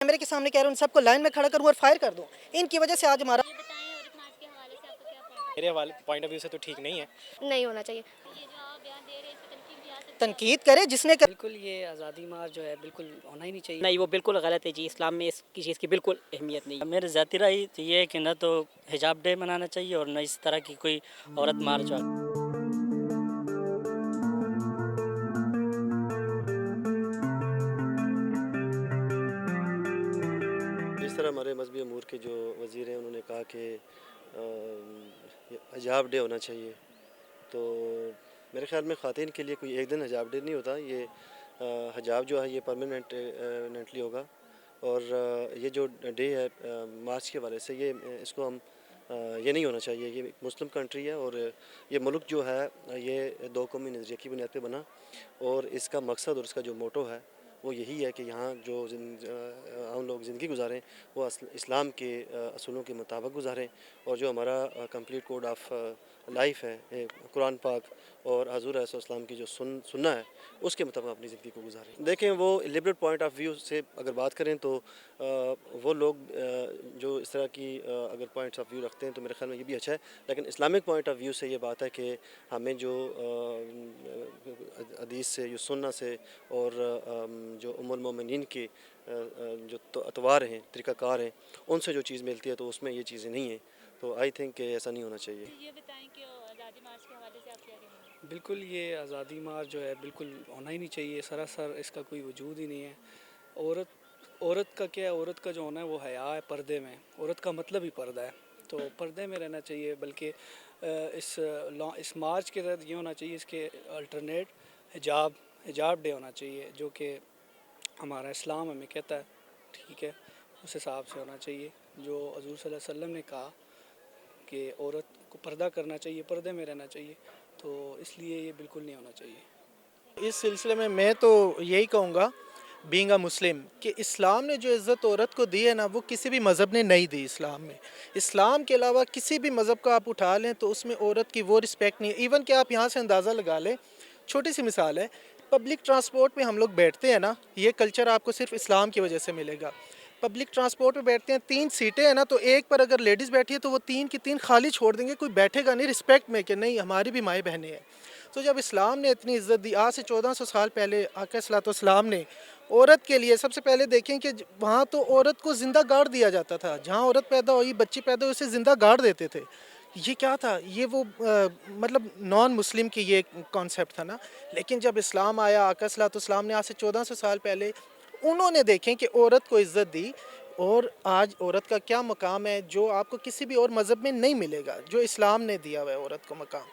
कैमरे के सामने कह रहे हैं उन सबको लाइन में खड़ा करूं और फायर कर दूं। इनकी वजह से आज हमारा ये बताएं और इस मार्च के हवाले से आपका क्या पॉइंट मेरे हवाले पॉइंट ऑफ व्यू से तो ठीक नहीं है। नहीं होना चाहिए। है? ये जो आप बयान दे रहे हैं इस पे तनकीद भी आ सकती है। तनकीद करे जिसने बिल्कुल ये आज़ादी मार्च जो है बिल्कुल होना ही नहीं चाहिए। नहीं, वो बिल्कुल गलत है जी। इस्लाम में इसकी चीज़ की बिल्कुल अहमियत नहीं है। मेरी ज़ाती राय तो ये है कि न तो हिजाब डे मनाना चाहिए और न इस तरह की कोई औरत मार्च वाला। जिस तरह हमारे मजहबी अमूर के जो वज़ीर हैं उन्होंने कहा कि हिजाब डे होना चाहिए, तो मेरे ख़्याल में ख़वातीन के लिए कोई एक दिन हिजाब डे नहीं होता। ये हिजाब जो है ये परमानेंटली होगा। और ये जो डे है मार्च के हवाले से इसको हम ये नहीं होना चाहिए। ये एक मुस्लिम कंट्री है और ये मुल्क जो है ये दो कौमी नज़रिए की बुनियाद पे बना, और इसका मकसद और इसका जो मोटो है वो यही है कि यहाँ जो हम लोग ज़िंदगी गुजारें वो इस्लाम के असूलों के मुताबिक गुजारें, और जो हमारा कंप्लीट कोड ऑफ लाइफ है कुरान पाक और हज़ूर अलैहिस्सलाम की जो सुन्ना है उसके मुताबिक अपनी ज़िंदगी को गुजारें। देखें, वो लिबरल पॉइंट ऑफ व्यू से अगर बात करें तो वो लोग जो इस तरह की अगर पॉइंट्स ऑफ व्यू रखते हैं तो मेरे ख्याल में ये भी अच्छा है। लेकिन इस्लामिक पॉइंट ऑफ व्यू से ये बात है कि हमें जो हदीस से जो सुन्ना से और जो उम्मुल मोमिनीन के जो अतवार हैं, तरीक़ाकार हैं, उनसे जो चीज़ मिलती है तो उसमें ये चीज़ें नहीं हैं। तो आई थिंक कि ऐसा नहीं होना चाहिए। ये बताएं कि आज़ादी मार्च के हवाले से आप क्या कहेंगे? बिल्कुल ये आज़ादी मार्च जो है बिल्कुल होना ही नहीं चाहिए। सरासर इसका कोई वजूद ही नहीं है। औरत का क्या है, औरत का जो होना है वो हया है, पर्दे में। औरत का मतलब ही पर्दा है, तो पर्दे में रहना चाहिए। बल्कि इस मार्च के तहत ये होना चाहिए, इसके अल्टरनेट हिजाब डे होना चाहिए, जो कि हमारा इस्लाम हमें कहता है, ठीक है, उस हिसाब से होना चाहिए। जो हज़ूर सल्लल्लाहु अलैहि वसल्लम ने कहा कि औरत को पर्दा करना चाहिए, पर्दे में रहना चाहिए, तो इसलिए ये बिल्कुल नहीं होना चाहिए। इस सिलसिले में मैं तो यही कहूँगा बीइंग अ मुस्लिम कि इस्लाम ने जो इज़्ज़त औरत को दी है ना, वो किसी भी मज़हब ने नहीं दी। इस्लाम के अलावा किसी भी मज़हब का आप उठा लें तो उसमें औरत की वो रिस्पेक्ट नहीं है। इवन कि आप यहाँ से अंदाज़ा लगा लें, छोटी सी मिसाल है, पब्लिक ट्रांसपोर्ट में हम लोग बैठते हैं ना, ये कल्चर आपको सिर्फ इस्लाम की वजह से मिलेगा। पब्लिक ट्रांसपोर्ट में बैठते हैं, 3 सीटें हैं ना, तो एक पर अगर लेडीज़ बैठी है तो वो 3 की 3 खाली छोड़ देंगे, कोई बैठेगा नहीं रिस्पेक्ट में कि नहीं हमारी भी माएँ बहनें हैं। तो जब इस्लाम ने इतनी इज़्ज़त दी, आज से 1400 साल पहले आका सल्लल्लाहु ने औरत के लिए सबसे पहले देखें कि वहाँ तो औरत को ज़िंदा गाड़ दिया जाता था। जहाँ औरत पैदा हुई, बच्ची पैदा हुई, उसे ज़िंदा गाड़ देते थे। ये क्या था? ये वो मतलब नॉन मुस्लिम की ये कॉन्सेप्ट था ना। लेकिन जब इस्लाम आया, आका सल्लल्लाहु ने आज से 1400 साल पहले उन्होंने देखें कि औरत को इज़्ज़त दी, और आज औरत का क्या मकाम है जो आपको किसी भी और मज़हब में नहीं मिलेगा, जो इस्लाम ने दिया हुआ है औरत को मकाम।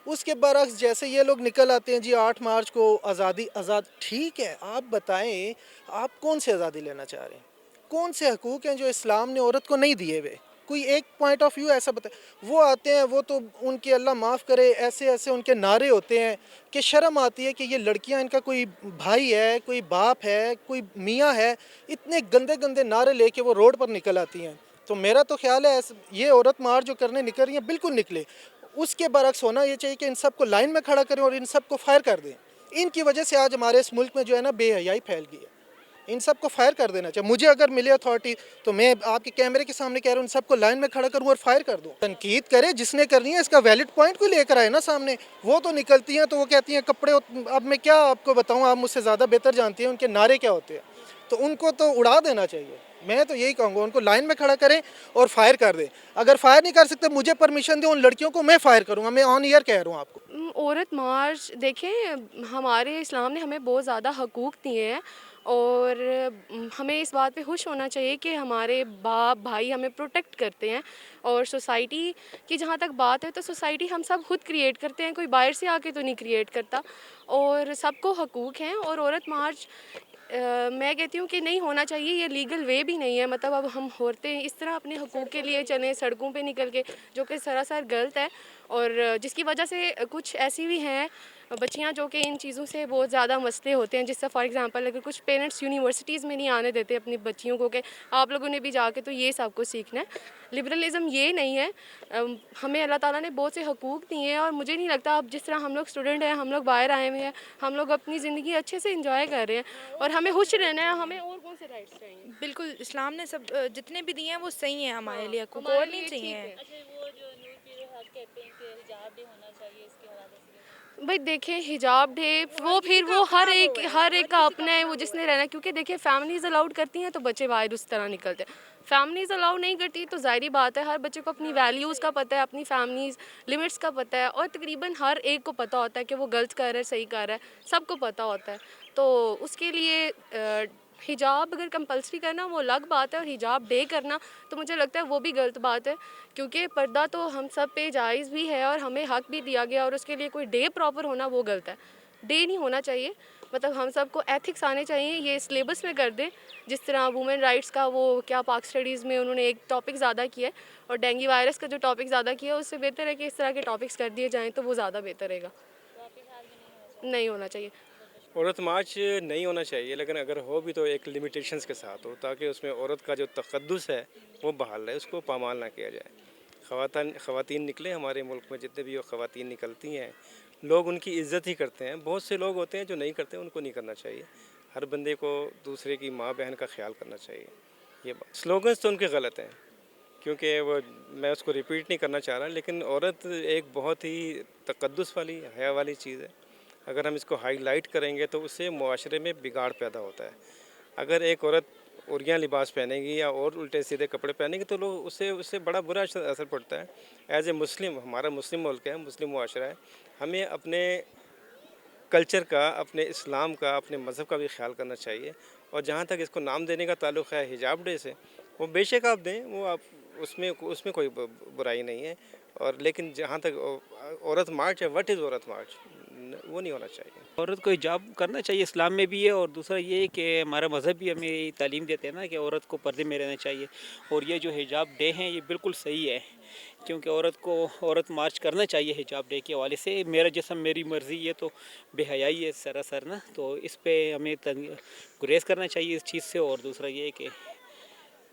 उसके बरक्स जैसे ये लोग निकल आते हैं जी 8 मार्च को आज़ाद, ठीक है, आप बताएं आप कौन सी आज़ादी लेना चाह रहे हैं? कौन से हकूक़ हैं जो इस्लाम ने औरत को नहीं दिए हुए? कोई एक पॉइंट ऑफ व्यू ऐसा बताए। वो आते हैं, वो तो उनके अल्लाह माफ़ करे ऐसे ऐसे उनके नारे होते हैं कि शर्म आती है कि ये लड़कियां, इनका कोई भाई है, कोई बाप है, कोई मियाँ है, इतने गंदे गंदे नारे लेके वो रोड पर निकल आती हैं। तो मेरा तो ख्याल है ये औरत मार जो करने निकल रही है बिल्कुल निकले। उसके बरक्स होना ये चाहिए कि इन सबको लाइन में खड़ा करें और इन सबको फायर कर दें। इनकी वजह से आज हमारे इस मुल्क में जो है ना बेहयाई फैल गई है। इन सबको फायर कर देना चाहिए। मुझे अगर मिले अथॉरिटी तो मैं आपके कैमरे के सामने कह रहा हूँ, इन सबको लाइन में खड़ा करूँ और फायर कर दूँ। तनकीद करे जिसने करनी है, इसका वैलिड पॉइंट कोई लेकर आए ना सामने। वो तो निकलती हैं तो वो कहती हैं कपड़े, अब मैं क्या आपको बताऊँ, आप मुझसे ज़्यादा बेहतर जानती हैं उनके नारे क्या होते हैं। तो उनको तो उड़ा देना चाहिए। मैं तो यही कहूँगा, उनको लाइन में खड़ा करें और फायर कर दें। अगर फायर नहीं कर सकते मुझे परमिशन दें, उन लड़कियों को मैं फायर करूँगा। मैं ऑन ईयर कह रहा हूँ आपको। औरत मार्च देखें, हमारे इस्लाम ने हमें बहुत ज़्यादा हकूक़ दिए हैं, और हमें इस बात पे खुश होना चाहिए कि हमारे बाप भाई हमें प्रोटेक्ट करते हैं। और सोसाइटी की जहाँ तक बात है तो सोसाइटी हम सब खुद क्रिएट करते हैं, कोई बाहर से आके तो नहीं क्रिएट करता, और सबको हकूक़ हैं। और औरत मार्च मैं कहती हूँ कि नहीं होना चाहिए, ये लीगल वे भी नहीं है। मतलब अब हम औरतें इस तरह अपने हकूक़ के लिए चलें सड़कों पे निकल के, जो कि सरासर गलत है, और जिसकी वजह से कुछ ऐसी भी हैं बच्चियाँ जो कि इन चीज़ों से बहुत ज़्यादा मसले होते हैं, जिससे फॉर एग्ज़ाम्पल अगर कुछ पेरेंट्स यूनिवर्सिटीज़ में नहीं आने देते अपनी बच्चियों को कि आप लोगों ने भी जाके तो ये सब कुछ सीखना है। लिबरलिज़म ये नहीं है। हमें अल्लाह ताला ने बहुत से हकूक़ दिए हैं और मुझे नहीं लगता अब जिस तरह हम लोग स्टूडेंट हैं, हम लोग बाहर आए हुए हैं, हम लोग अपनी ज़िंदगी अच्छे से इंजॉय कर रहे हैं और हमें खुश रहना है, हमें और कौन से राइट्स चाहिए? बिल्कुल इस्लाम ने सब जितने भी दिए हैं वो सही हैं हमारे लिए, हकूक़ हमारे और नहीं लिए चाहिए ठीक हैं। है। अच्छा, वो जो नूर पीर हक कहते हैं कि हिजाब डे होना चाहिए, इसके हवाले से भाई देखें हिजाब डे वो फिर वो हर एक का अपना है, वो जिसने रहना है। क्योंकि देखिए फैमिलीज़ अलाउड करती हैं तो बच्चे बाहर उस तरह निकलते हैं, फैमिलीज़ अलाउ नहीं करती तो ज़ाहिरी बात है हर बच्चे को अपनी वैल्यूज़ का पता है, अपनी फैमिलीज़ लिमिट्स का पता है और तकरीबन हर एक को पता होता है कि वो गलत कर रहा है सही कर रहा है, सबको पता होता है। तो उसके लिए हिजाब अगर कंपलसरी करना वो अलग बात है और हिजाब डे करना तो मुझे लगता है वो भी गलत बात है, क्योंकि पर्दा तो हम सब पे जायज़ भी है और हमें हक भी दिया गया और उसके लिए कोई डे प्रॉपर होना वो गलत है। डे नहीं होना चाहिए, मतलब हम सबको एथिक्स आने चाहिए, ये सिलेबस में कर दें। जिस तरह वुमेन राइट्स का वो क्या पाक स्टडीज़ में उन्होंने एक टॉपिक ज़्यादा किया है और डेंगू वायरस का जो टॉपिक ज़्यादा किया है उससे बेहतर है कि इस तरह के टॉपिक्स कर दिए जाएँ तो वो ज़्यादा बेहतर रहेगा। नहीं होना चाहिए। औरत मार्च नहीं होना चाहिए, लेकिन अगर हो भी तो एक लिमिटेशंस के साथ हो, ताकि उसमें औरत का जो तक़द्दुस है वो बहाल रहे, उसको पामाल ना किया जाए। ख़वातीन निकले हमारे मुल्क में, जितने भी ख़वातीन निकलती हैं लोग उनकी इज़्ज़त ही करते हैं। बहुत से लोग होते हैं जो नहीं करते, उनको नहीं करना चाहिए। हर बंदे को दूसरे की माँ बहन का ख्याल करना चाहिए। ये बात स्लोगन्स तो उनके गलत हैं, क्योंकि वो मैं उसको रिपीट नहीं करना चाह रहा, लेकिन औरत एक बहुत ही तक़द्दुस वाली हया वाली चीज़ है। अगर हम इसको हाईलाइट करेंगे तो उससे मुआशरे में बिगाड़ पैदा होता है। अगर एक औरत उरिया लिबास पहनेगी या और उल्टे सीधे कपड़े पहनेगी तो लोग उससे बड़ा बुरा असर पड़ता है। एज ए मुस्लिम, हमारा मुस्लिम मुल्क है, मुस्लिम मुआशरा है, हमें अपने कल्चर का, अपने इस्लाम का, अपने मज़हब का भी ख्याल करना चाहिए। और जहाँ तक इसको नाम देने का ताल्लुक़ है हिजाब डे से, वो बेशक आप दें, वो आप उसमें कोई बुराई नहीं है। और लेकिन जहाँ तक औरत मार्च है, व्हाट इज़ औरत मार्च, वो नहीं होना चाहिए। औरत को हिजाब करना चाहिए, इस्लाम में भी है, और दूसरा ये है कि हमारा मज़हब भी हमें तालीम देते हैं ना कि औरत को पर्दे में रहना चाहिए। और ये जो हिजाब डे हैं ये बिल्कुल सही है, क्योंकि औरत मार्च करना चाहिए हिजाब डे के हवाले से। मेरा जिस्म मेरी मर्ज़ी, ये तो बेहयाई है सरासर ना, तो इस पे हमें गुरेज करना चाहिए इस चीज़ से। और दूसरा ये है कि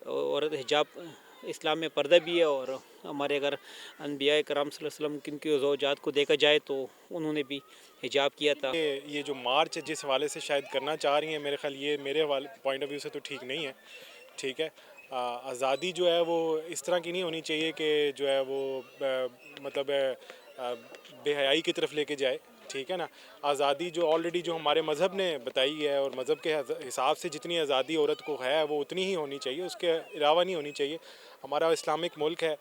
औरत हिजाब इस्लाम में पर्दा भी है, और हमारे अगर अनबिया कराम सल्लल्लाहु अलैहि वसल्लम किनकी ज़ौजात को देखा जाए तो उन्होंने भी हिजाब किया था। ये जो मार्च जिस हवाले से शायद करना चाह रही हैं, मेरे ख्याल ये मेरे पॉइंट ऑफ व्यू से तो ठीक नहीं है। ठीक है, आज़ादी जो है वो इस तरह की नहीं होनी चाहिए कि जो है वो मतलब बेहयाई की तरफ लेके जाए। ठीक है ना, आज़ादी जो ऑलरेडी जो हमारे मज़हब ने बताई है और मज़हब के हिसाब से जितनी आज़ादी औरत को है वो उतनी ही होनी चाहिए, उसके अलावा नहीं होनी चाहिए। हमारा इस्लामिक मुल्क है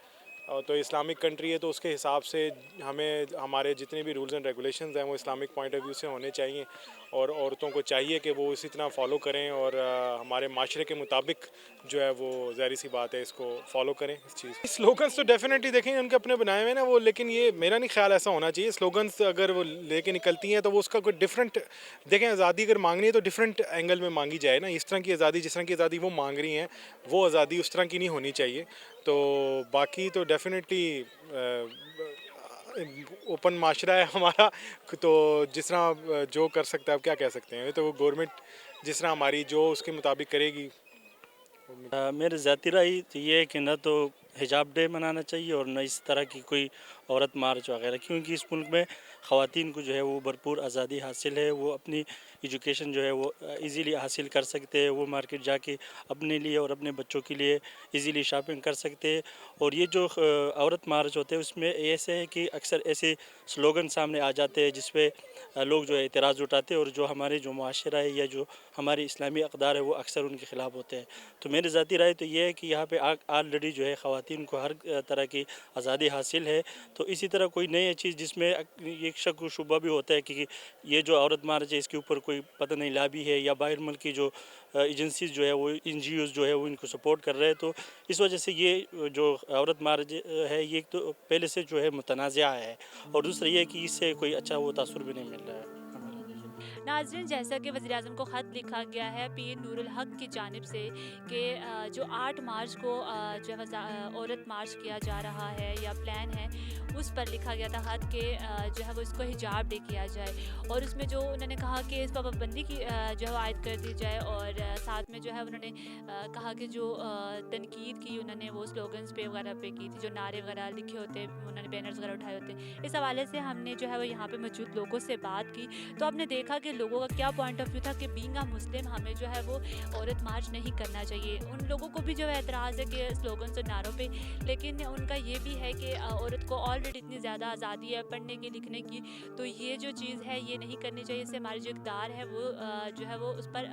तो इस्लामिक कंट्री है, तो उसके हिसाब से हमें हमारे जितने भी रूल्स एंड रेगुलेशंस हैं वो इस्लामिक पॉइंट ऑफ व्यू से होने चाहिए, और औरतों को चाहिए कि वो इसी तरह फॉलो करें और हमारे माशरे के मुताबिक जो है वो ज़ाहिर सी बात है इसको फॉलो करें इस चीज़। स्लोगन्स तो डेफिनेटली देखेंगे उनके अपने बनाए हुए ना वो, लेकिन ये मेरा नहीं ख्याल ऐसा होना चाहिए। स्लोगन्स अगर वो लेके निकलती हैं तो वो उसका कोई डिफरेंट देखें, आज़ादी अगर मांगनी है तो डिफरेंट एंगल में मांगी जाए ना। इस तरह की आज़ादी, जिस तरह की आज़ादी वो मांग रही हैं, वो आज़ादी उस तरह की नहीं होनी चाहिए। तो बाकी तो डेफिनेटली ओपन माशरा है हमारा, तो जिस तरह जो कर सकता है, आप क्या कह सकते हैं, तो गवर्नमेंट जिस तरह हमारी जो उसके मुताबिक करेगी। मेरी ज़ाती राय तो ये है कि न तो हिजाब डे मनाना चाहिए और न इस तरह की कोई औरत मार्च वगैरह, क्योंकि इस मुल्क में ख़वातीन को जो है वो भरपूर आज़ादी हासिल है। वो अपनी एजुकेशन जो है वो इजीली हासिल कर सकते हैं, वो मार्केट जाके अपने लिए और अपने बच्चों के लिए इजीली शॉपिंग कर सकते हैं। और ये जो औरत मार्च होते हैं उसमें ऐसे है कि अक्सर ऐसे स्लोगन सामने आ जाते हैं जिस पे लोग जो है एतराज़ उठाते हैं, और जो हमारे जो मुआशरा है या जो हमारी इस्लामी अक़दार है वो अक्सर उनके ख़िलाफ़ होते हैं। तो मेरी ज़ाती राय तो ये है कि यहाँ पे ऑलरेडी जो है ख़वातीन को हर तरह की आज़ादी हासिल है। तो इसी तरह कोई नई चीज़ जिसमें एक शक व शुबा भी होता है कि ये जो औरत मार्च है इसके ऊपर कोई पता नहीं लाबी है या बाहर मुल्क की जो एजेंसीज जो है वो NGOs जो है वो इनको सपोर्ट कर रहे हैं। तो इस वजह से ये जो औरत मार्च है ये तो पहले से जो है मुतनाज़ा है, और दूसरा ये कि इससे कोई अच्छा वो तासुर भी नहीं मिल रहा है। नाज़रीन, जैसा कि वज़ीर-ए-आज़म को ख़त लिखा गया है पीर नूरुल हक की जानिब से कि जो 8 मार्च को जो है औरत मार्च किया जा रहा है या प्लान है, उस पर लिखा गया था खत कि जो है वो इसको हिजाब डे किया जाए, और उसमें जो उन्होंने कहा कि इस पर पाबंदी की जो है आयद कर दी जाए, और साथ में जो है उन्होंने कहा कि जो तनकीद की उन्होंने वो स्लोगन्स पे वगैरह पे की थी, जो नारे वगैरह लिखे होते, उन्होंने बैनर्स वगैरह उठाए होते। इस हवाले से हमने जो है वो यहाँ पे मौजूद लोगों से बात की, तो आपने देखा कि लोगों का क्या पॉइंट ऑफ व्यू था कि बीइंग अ मुस्लिम हमें जो है वो औरत मार्च नहीं करना चाहिए। उन लोगों को भी जो है एतराज़ है कि स्लोगन्स और नारों पे, लेकिन उनका ये भी है कि औरत को ऑलरेडी इतनी ज़्यादा आज़ादी है पढ़ने की लिखने की, तो ये जो चीज़ है ये नहीं करनी चाहिए। इससे हमारी जो इक़्तिदार है वो जो है वो उस पर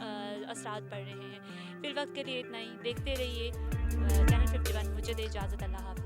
असरात पड़ रहे हैं। फिर वक्त के लिए इतना ही, देखते रहिए चैनल 51। मुझे दे इजाज़त, अल्लाह हाफ़िज़।